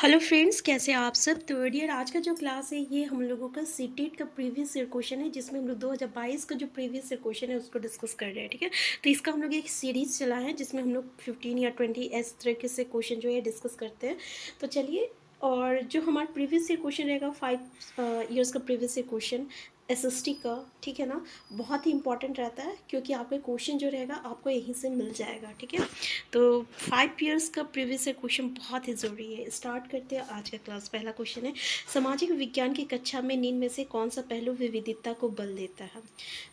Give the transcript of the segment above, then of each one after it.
Hello friends, कैसे हैं आप सब। तो डियर, आज का जो क्लास है ये हम लोगों का सीटेट का प्रीवियस ईयर क्वेश्चन है, जिसमें हम लोग 2022 का जो प्रीवियस ईयर क्वेश्चन है उसको डिस्कस कर रहे हैं। ठीक है, तो इसका हम लोग एक सीरीज़ चला है जिसमें हम लोग 15 या 20 इस तरीके से क्वेश्चन जो है डिस्कस करते हैं। तो चलिए, और जो हमारा प्रीवियस ईयर क्वेश्चन रहेगा 5 ईयर्स का प्रीवियस ईयर क्वेश्चन एसएसटी का, ठीक है ना, बहुत ही इंपॉर्टेंट रहता है क्योंकि आपका क्वेश्चन जो रहेगा आपको यहीं से मिल जाएगा। ठीक है, तो 5 ईयर्स का प्रीवियस ईयर क्वेश्चन बहुत ही ज़रूरी है। स्टार्ट करते हैं आज का क्लास। पहला क्वेश्चन है, सामाजिक विज्ञान की कक्षा में निम्न में से कौन सा पहलू विविधता को बल देता है।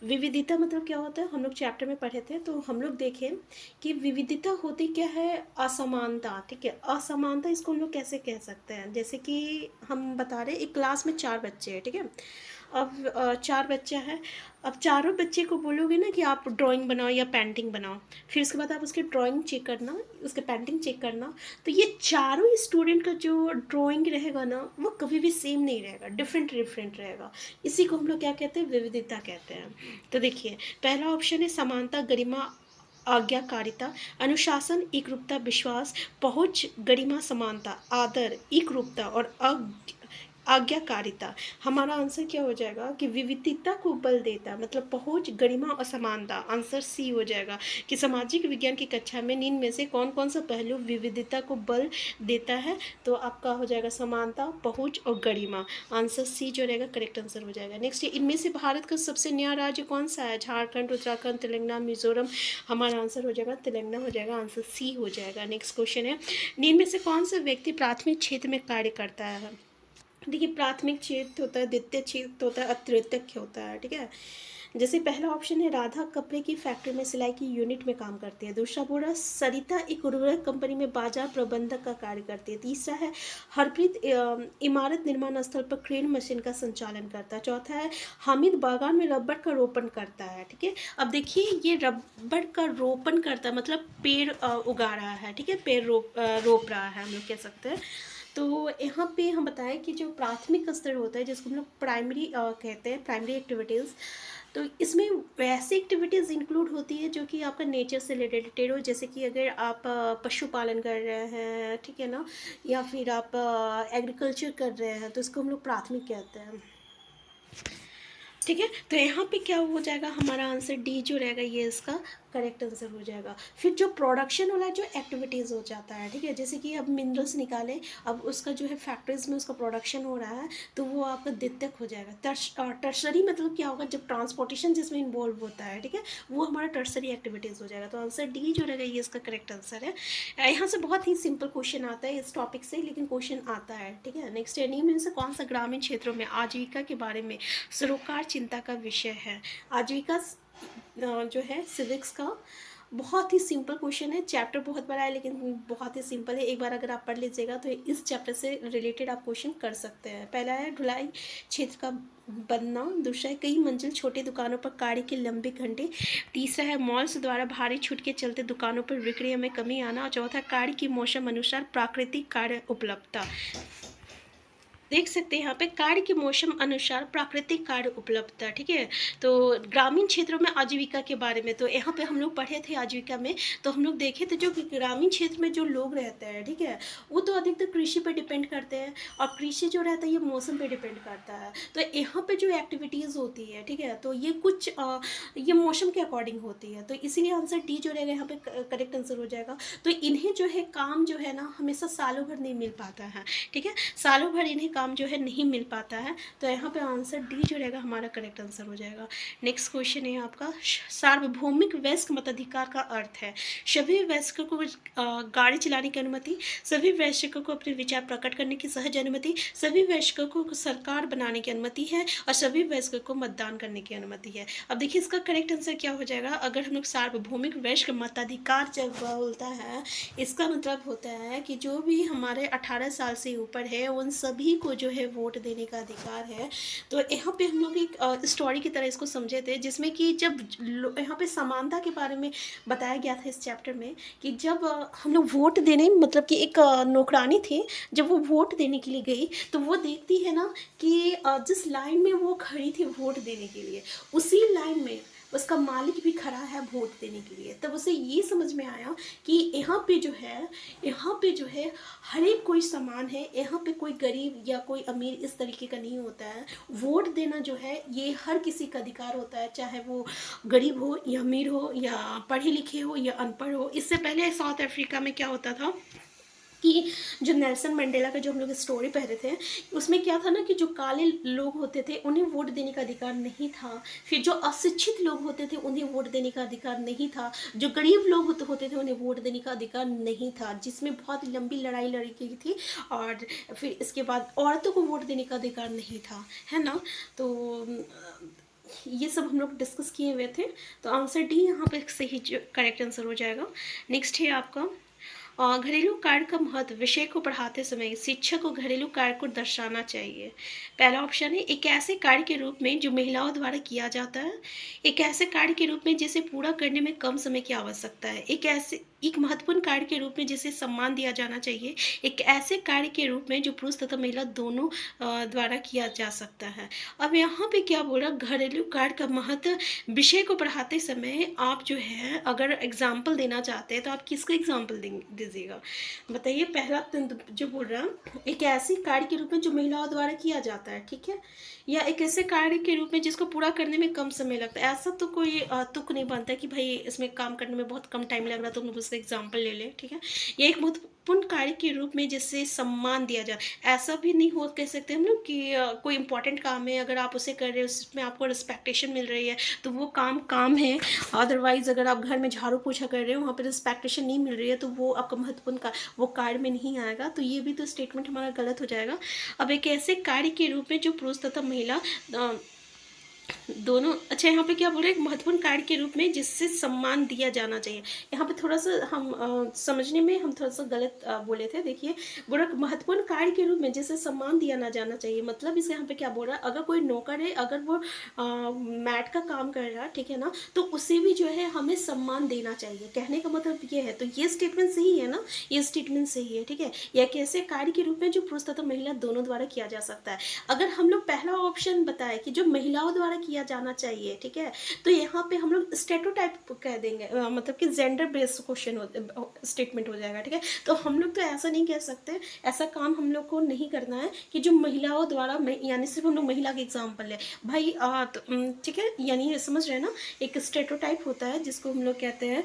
विविधता मतलब क्या होता है, हम लोग चैप्टर में पढ़े थे, तो हम लोग देखें कि विविधता होती क्या है, असमानता। ठीक है, असमानता इसको हम लोग कैसे कह सकते हैं, जैसे कि हम बता रहे एक क्लास में 4 बच्चे हैं। ठीक है, अब 4 बच्चा है। अब चारों बच्चे को बोलोगे ना कि आप ड्राइंग बनाओ या पेंटिंग बनाओ, फिर उसके बाद आप उसकी ड्राइंग चेक करना, उसके पेंटिंग चेक करना, तो ये चारों स्टूडेंट का जो ड्राइंग रहेगा ना वो कभी भी सेम नहीं रहेगा, डिफरेंट डिफरेंट रहेगा। इसी को हम लोग क्या कहते हैं, विविधता कहते हैं। तो देखिए, पहला ऑप्शन है समानता, गरिमा, आज्ञाकारिता, अनुशासन, एकरूपता, विश्वास, पहुंच, गरिमा, समानता, आदर, एकरूपता और आज्ञाकारिता। हमारा आंसर क्या हो जाएगा कि विविधता को बल देता, मतलब पहुंच, गरिमा और समानता। आंसर सी हो जाएगा कि सामाजिक विज्ञान की कक्षा में निम्न में से कौन कौन सा पहलू विविधता को बल देता है। तो आपका हो जाएगा समानता, पहुंच और गरिमा। आंसर सी जो रहेगा करेक्ट आंसर हो जाएगा। नेक्स्ट, इनमें से भारत का सबसे नया राज्य कौन सा है। झारखंड, उत्तराखंड, तेलंगाना, मिजोरम। हमारा आंसर हो जाएगा तेलंगाना हो जाएगा। आंसर सी हो जाएगा। नेक्स्ट क्वेश्चन है, निम्न में से कौन सा व्यक्ति प्राथमिक क्षेत्र में कार्य करता है। देखिए, प्राथमिक क्षेत्र होता है, द्वितीय क्षेत्र होता है, अतृतीयक होता है। ठीक है, जैसे पहला ऑप्शन है राधा कपड़े की फैक्ट्री में सिलाई की यूनिट में काम करती है। दूसरा बोल रहा है सरिता एक उर्वरक कंपनी में बाजार प्रबंधक का कार्य करती है। तीसरा है हरप्रीत इमारत निर्माण स्थल पर क्रेन मशीन का संचालन करता है। चौथा है हामिद बागान में रबड़ का रोपण करता है। ठीक है, अब देखिए ये रबड़ का रोपण करता है मतलब पेड़ उगा रहा है। ठीक है, पेड़ रोप रहा है, हम लोग कह सकते हैं। तो यहाँ पे हम बताएं कि जो प्राथमिक स्तर होता है जिसको हम लोग प्राइमरी कहते हैं, प्राइमरी एक्टिविटीज़, तो इसमें वैसी एक्टिविटीज़ इंक्लूड होती है जो कि आपका नेचर से रिलेटेड हो, जैसे कि अगर आप पशुपालन कर रहे हैं, ठीक है ना, या फिर आप एग्रीकल्चर कर रहे हैं, तो इसको हम लोग प्राथमिक कहते हैं। ठीक है, तो यहाँ पे क्या हो जाएगा, हमारा आंसर डी जो रहेगा ये इसका करेक्ट आंसर हो जाएगा। फिर जो प्रोडक्शन वाला जो एक्टिविटीज़ हो जाता है, ठीक है, जैसे कि अब मिनरल्स निकाले, अब उसका जो है फैक्ट्रीज में उसका प्रोडक्शन हो रहा है, तो वो आपका द्वितीयक हो जाएगा। टर्सरी मतलब क्या होगा, जब ट्रांसपोर्टेशन जिसमें इन्वॉल्व होता है, ठीक है, वो हमारा टर्सरी एक्टिविटीज़ हो जाएगा। तो आंसर डी जो रहेगा ये इसका करेक्ट आंसर है। यहाँ से बहुत ही सिंपल क्वेश्चन आता है इस टॉपिक से, लेकिन क्वेश्चन आता है। ठीक है, नेक्स्ट है, निम्न में से कौन सा ग्रामीण क्षेत्रों में आजीविका के बारे में सरोकार चिंता का विषय है। आजीविका जो है सिविक्स का बहुत ही सिंपल क्वेश्चन है। चैप्टर बहुत बड़ा है लेकिन बहुत ही सिंपल है। एक बार अगर आप पढ़ लीजिएगा तो इस चैप्टर से रिलेटेड आप क्वेश्चन कर सकते हैं। पहला है ढुलाई क्षेत्र का बनना। दूसरा है कई मंजिल छोटी दुकानों पर कार्य के लंबे घंटे। तीसरा है मॉल्स द्वारा भारी छूट के चलते दुकानों पर विक्रय में कमी आना। और चौथा, कार्य की मौसम अनुसार प्राकृतिक कार्य उपलब्धता। देख सकते हैं यहाँ पे कार्य के मौसम अनुसार प्राकृतिक कार्य उपलब्धता। ठीक है, तो ग्रामीण क्षेत्रों में आजीविका के बारे में, तो यहाँ पे हम लोग पढ़े थे आजीविका में, तो हम लोग देखे थे जो ग्रामीण क्षेत्र में जो लोग रहते हैं, ठीक है, वो तो अधिकतर कृषि पर डिपेंड करते हैं, और कृषि जो रहता है ये मौसम पे डिपेंड करता है। तो यहाँ पे जो एक्टिविटीज़ होती है, ठीक है, तो ये कुछ ये मौसम के अकॉर्डिंग होती है, तो इसीलिए आंसर डी जो रहेगा यहाँ पे करेक्ट आंसर हो जाएगा। तो इन्हें जो है काम जो है ना हमेशा सालों भर नहीं मिल पाता है। ठीक है, सालों भर इन्हें काम जो है नहीं मिल पाता है, तो यहाँ पे आंसर डी जो रहेगा हमारा करेक्ट आंसर हो जाएगा। नेक्स्ट क्वेश्चन है आपका, सार्वभौमिक वयस्क मताधिकार का अर्थ है सभी वयस्कों को गाड़ी चलाने की अनुमति, सभी वयस्कों को अपने विचार प्रकट करने की सहज अनुमति, सभी वयस्कों को सरकार बनाने की अनुमति है, और सभी वयस्कों को मतदान करने की अनुमति है। अब देखिए इसका करेक्ट आंसर क्या हो जाएगा। अगर हम लोग सार्वभौमिक वयस्क मताधिकार जब बोलता है, इसका मतलब होता है कि जो भी हमारे 18 साल से ऊपर है उन सभी को जो है वोट देने का अधिकार है। तो यहाँ पे हम लोग एक स्टोरी की तरह इसको समझे थे, जिसमें कि जब यहाँ पे समानता के बारे में बताया गया था इस चैप्टर में, कि जब हम लोग वोट देने, मतलब कि एक नौकरानी थी, जब वो वोट देने के लिए गई तो वो देखती है ना कि जिस लाइन में वो खड़ी थी वोट देने के लिए, उसी लाइन में उसका मालिक भी खड़ा है वोट देने के लिए। तब उसे ये समझ में आया कि यहाँ पे जो है हर एक कोई समान है, यहाँ पे कोई गरीब या कोई अमीर इस तरीके का नहीं होता है। वोट देना जो है ये हर किसी का अधिकार होता है, चाहे वो गरीब हो या अमीर हो या पढ़े लिखे हो या अनपढ़ हो। इससे पहले साउथ अफ्रीका में क्या होता था कि जो नेल्सन मंडेला का जो हम लोग स्टोरी पढ़े थे, उसमें क्या था ना कि जो काले लोग होते थे उन्हें वोट देने का अधिकार नहीं था। फिर जो अशिक्षित लोग होते थे उन्हें वोट देने का अधिकार नहीं था। जो गरीब लोग होते थे उन्हें वोट देने का अधिकार नहीं था, जिसमें बहुत लंबी लड़ाई लड़ी गई थी। और फिर इसके बाद औरतों को वोट देने का अधिकार नहीं था, है ना। तो ये सब हम लोग डिस्कस किए हुए थे। तो आंसर डी यहाँ पे सही करेक्ट आंसर हो जाएगा। नेक्स्ट है आपका घरेलू कार्य का महत्व विषय को पढ़ाते समय शिक्षक को घरेलू कार्य को दर्शाना चाहिए। पहला ऑप्शन है एक ऐसे कार्य के रूप में जो महिलाओं द्वारा किया जाता है, एक ऐसे कार्य के रूप में जिसे पूरा करने में कम समय की आवश्यकता है, एक महत्वपूर्ण कार्य के रूप में जिसे सम्मान दिया जाना चाहिए, एक ऐसे कार्य के रूप में जो पुरुष तथा महिला दोनों द्वारा किया जा सकता है। अब यहाँ पे क्या बोला, घरेलू कार्य का महत्व विषय को पढ़ाते समय आप जो है अगर एग्जाम्पल देना चाहते हैं तो आप किसका एग्जाम्पल दीजिएगा, बताइए। पहला जो बोल रहा हूँ एक ऐसी कार्य के रूप में जो महिलाओं द्वारा किया जाता है, ठीक है, या एक ऐसे कार्य के रूप में जिसको पूरा करने में कम समय लगता है। ऐसा तो कोई तुक नहीं बनता कि भाई इसमें काम करने में बहुत कम टाइम लग रहा, तो हम लोग उसका एग्जाम्पल ले लें, ठीक है। या एक महत्वपूर्ण कार्य के रूप में जिससे सम्मान दिया जाए, ऐसा भी नहीं हो कह सकते हम लोग कि कोई इंपॉर्टेंट काम है, अगर आप उसे कर रहे हो उसमें आपको रिस्पेक्टेशन मिल रही है तो वो काम है। अदरवाइज अगर आप घर में झाड़ू पोछा कर रहे हो वहाँ पर रिस्पेक्टेशन नहीं मिल रही है तो वो आपका महत्वपूर्ण वो कार्य में नहीं आएगा। तो ये भी तो स्टेटमेंट हमारा गलत हो जाएगा। अब एक ऐसे कार्य के रूप में जो पुरुष तथा महिला दोनों, अच्छा यहाँ पे क्या बोल रहे हैं, एक महत्वपूर्ण कार्य के रूप में जिससे सम्मान दिया जाना चाहिए। यहाँ पे थोड़ा सा हम समझने में हम थोड़ा सा गलत बोले थे। देखिए बोल रहा महत्वपूर्ण कार्य के रूप में जिससे सम्मान दिया ना जाना चाहिए, मतलब इसे यहाँ पे क्या बोल रहा है, अगर कोई नौकर है, अगर वो मैट का काम कर रहा है, ठीक है ना, तो उसे भी जो है हमें सम्मान देना चाहिए, कहने का मतलब ये है। तो ये स्टेटमेंट सही है ना, ये स्टेटमेंट सही है, ठीक है। या कैसे कार्य के रूप में जो पुरुष तथा महिला दोनों द्वारा किया जा सकता है। अगर हम लोग पहला ऑप्शन बताए कि जो महिलाओं द्वारा किया जाना चाहिए, ठीक है, तो यहाँ पे हम लोग स्टेटोटाइप कह देंगे, मतलब कि जेंडर बेस्ड क्वेश्चन स्टेटमेंट हो जाएगा, ठीक है। तो हम लोग तो ऐसा नहीं कह सकते, ऐसा काम हम लोग को नहीं करना है कि जो महिलाओं द्वारा, यानी सिर्फ हम लोग महिला के एग्जाम्पल है भाई, ठीक है, यानी समझ रहे हैं ना। एक स्टेटोटाइप होता है जिसको हम लोग कहते हैं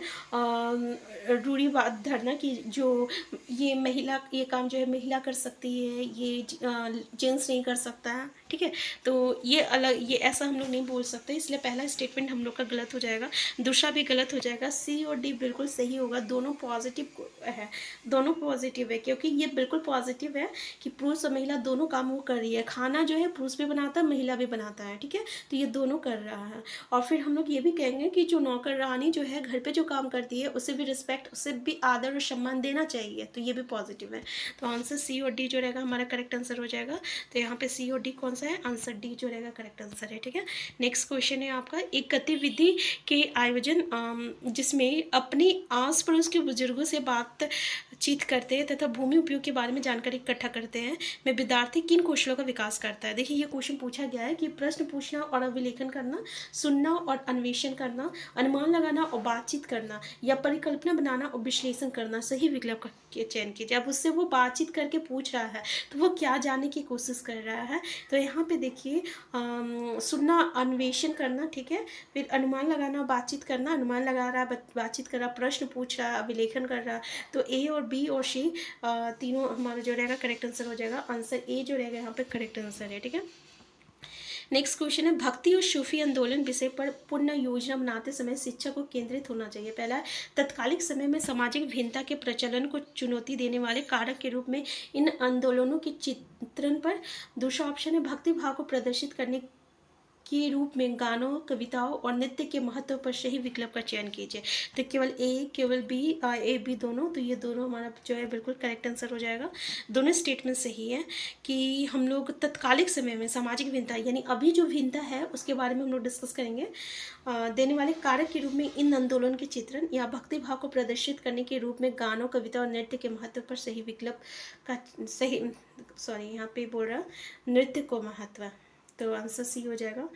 रूढ़िवाद धारणा की, जो ये काम जो है महिला कर सकती है, ये जेंट्स नहीं कर सकता है, ठीक है। तो ये अलग, ये ऐसा हम लोग नहीं बोल सकते, इसलिए पहला स्टेटमेंट हम लोग का गलत हो जाएगा, दूसरा भी गलत हो जाएगा। सी और डी बिल्कुल सही होगा, दोनों पॉजिटिव है, दोनों पॉजिटिव है, क्योंकि ये बिल्कुल पॉजिटिव है कि पुरुष और महिला दोनों काम वो कर रही है। खाना जो है पुरुष भी बनाता है, महिला भी बनाता है, ठीक है, तो ये दोनों कर रहा है। और फिर हम लोग ये भी कहेंगे कि जो नौकरानी जो है घर पे जो काम करती है उसे भी रिस्पेक्ट, उसे भी आदर और सम्मान देना चाहिए, तो ये भी पॉजिटिव है। तो आंसर सी और डी जो रहेगा हमारा करेक्ट आंसर हो जाएगा। तो यहाँ पे सी और डी कौन सा है, आंसर डी जो रहेगा करेक्ट आंसर है, ठीक है। नेक्स्ट क्वेश्चन है आपका, एक गतिविधि के आयोजन जिसमें अपने आस पड़ोस के बुजुर्गों से बातचीत करते हैं तथा भूमि उपयोग के बारे में जानकारी इकट्ठा करते हैं में विद्यार्थी किन कौशलों का विकास करता है। देखिए ये क्वेश्चन पूछा गया है कि प्रश्न पूछना और अभिलेखन करना, सुनना और अन्वेषण करना, अनुमान लगाना और बातचीत करना, या परिकल्पना बनाना और विश्लेषण करना, सही विकल्प का चयन कीजिए। अब उससे वो बातचीत करके पूछ रहा है तो वो क्या जानने की कोशिश कर रहा है। तो यहाँ पे देखिए सुनना, अन्वेषण करना, ठीक है, फिर अनुमान लगाना, बातचीत करना, अनुमान लगा रहा है, बातचीत कर रहा, प्रश्न पूछ रहा, अभिलेखन कर रहा। तो ए और बी और सी तीनों हमारा जो रहेगा करेक्ट आंसर हो जाएगा। आंसर ए जो रहेगा यहाँ पे करेक्ट आंसर है, ठीक है। नेक्स्ट क्वेश्चन है, भक्ति और सूफी आंदोलन विषय पर पुनः योजना बनाते समय शिक्षा को केंद्रित होना चाहिए। पहला, तत्कालिक समय में सामाजिक भिन्नता के प्रचलन को चुनौती देने वाले कारक के रूप में इन आंदोलनों के चित्रण पर। दूसरा ऑप्शन है, भक्ति भाव को प्रदर्शित करने के रूप में गानों, कविताओं और नृत्य के महत्व पर सही विकल्प का चयन कीजिए। तो केवल ए, केवल बी, ए बी दोनों, तो ये दोनों हमारा जो है बिल्कुल करेक्ट आंसर हो जाएगा। दोनों स्टेटमेंट सही है कि हम लोग तत्कालिक समय में सामाजिक भिन्नता, यानी अभी जो भिन्नता है उसके बारे में हम लोग डिस्कस करेंगे। देने वाले कारक के रूप में इन आंदोलन के चित्रण या भक्ति भाव को प्रदर्शित करने के रूप में गानों, कविता और नृत्य के महत्व पर सही विकल्प का यहाँ पे बोल रहा नृत्य को महत्व, तो आंसर सी हो जाएगा।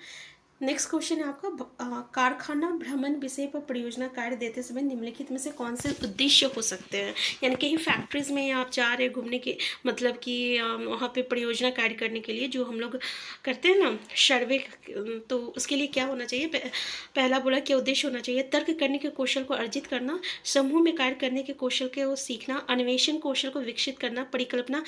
नेक्स्ट क्वेश्चन है आपका कारखाना भ्रमण विषय पर परियोजना कार्य देते समय निम्नलिखित में से कौन से उद्देश्य हो सकते हैं। यानी कहीं फैक्ट्रीज में आप जा रहे घूमने के, मतलब कि वहाँ पे परियोजना कार्य करने के लिए जो हम लोग करते हैं ना सर्वे, तो उसके लिए क्या होना चाहिए। पहला बोला क्या उद्देश्य होना चाहिए। तर्क करने के कौशल को अर्जित करना, समूह में कार्य करने के कौशल को सीखना, अन्वेषण कौशल को विकसित करना, परिकल्पना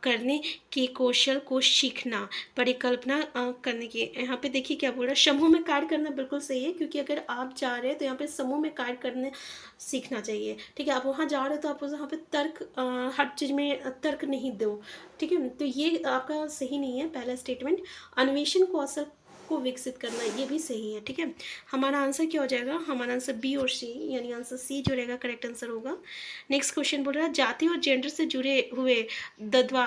करने के कौशल को सीखना, परिकल्पना करने की। यहाँ पे देखिए क्या बोल रहा है, समूह में कार्य करना बिल्कुल सही है, क्योंकि अगर आप जा रहे हैं तो यहाँ पे समूह में कार्य करने सीखना चाहिए। ठीक है, आप वहाँ जा रहे हो तो आप वहाँ पे तर्क, हर चीज़ में तर्क नहीं दो। ठीक है, तो ये आपका सही नहीं है पहला स्टेटमेंट। अन्वेषण कौशल को विकसित करना ये भी सही है। ठीक है, हमारा आंसर क्या हो जाएगा, हमारा आंसर बी और सी, यानी आंसर सी जो रहेगा करेक्ट आंसर होगा। नेक्स्ट क्वेश्चन बोल रहा है जाति और जेंडर से जुड़े हुए द्वंद्वा